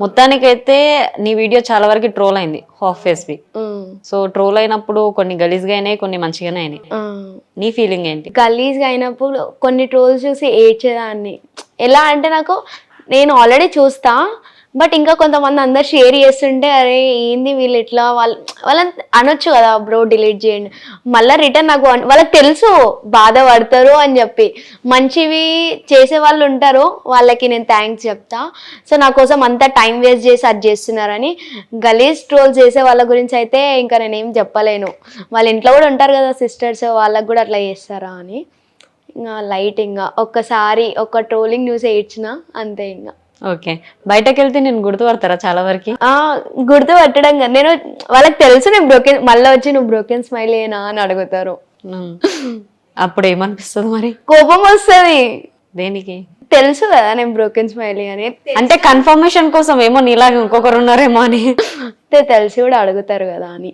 మొత్తానికైతే నీ వీడియో చాలా వరకు ట్రోల్ అయింది హాఫ్ ఫేస్ వి. సో ట్రోల్ అయినప్పుడు కొన్ని గలీజ్గా అయినాయి, కొన్ని మంచిగానే అయినాయి. నీ ఫీలింగ్ ఏంటి? గలీజ్గా అయినప్పుడు కొన్ని ట్రోల్స్ చూసి ఏడ్చేదాన్ని. ఎలా అంటే నేను ఆల్రెడీ చూస్తా, బట్ ఇంకా కొంతమంది అందరు షేర్ చేస్తుంటే అరే ఏంది వీళ్ళు ఎట్లా వాళ్ళని అనొచ్చు కదా బ్రో డిలీట్ చేయండి. మళ్ళీ రిటర్న్ నాకు వాళ్ళకి తెలుసు బాధపడతారు అని చెప్పి, మంచివి చేసే వాళ్ళు ఉంటారు వాళ్ళకి నేను థ్యాంక్స్ చెప్తా. సో నా కోసం అంతా టైం వేస్ట్ చేసి అది చేస్తున్నారని. గలీజ్ ట్రోల్స్ చేసే వాళ్ళ గురించి అయితే ఇంకా నేనేం చెప్పలేను. వాళ్ళ ఇంట్లో కూడా ఉంటారు కదా సిస్టర్స్, వాళ్ళకి కూడా అట్లా చేస్తారా అని. ఇంకా లైట్ ఇంకా ఒక్కసారి ఒక ట్రోలింగ్ న్యూస్ ఏడ్చిన అంతే. ఇంకా ఓకే, బయటకు వెళ్తే నేను గుర్తుపడతారా చాలా వరకు? గుర్తుపట్టడం కదా, నేను వాళ్ళకి తెలుసు నేను బ్రోకెన్, మళ్ళీ వచ్చి నువ్వు బ్రోకెన్ స్మైల్ ఏనా అని అడుగుతారు. అప్పుడు ఏమనిపిస్తుంది మరి? కోపం వస్తుంది. దేనికి? తెలుసు కదా నేను బ్రోకెన్ స్మైల్ అని. అంటే కన్ఫర్మేషన్ కోసం ఏమో నీలాగా ఇంకొకరు ఉన్నారేమో అని తెలిసి కూడా అడుగుతారు కదా అని.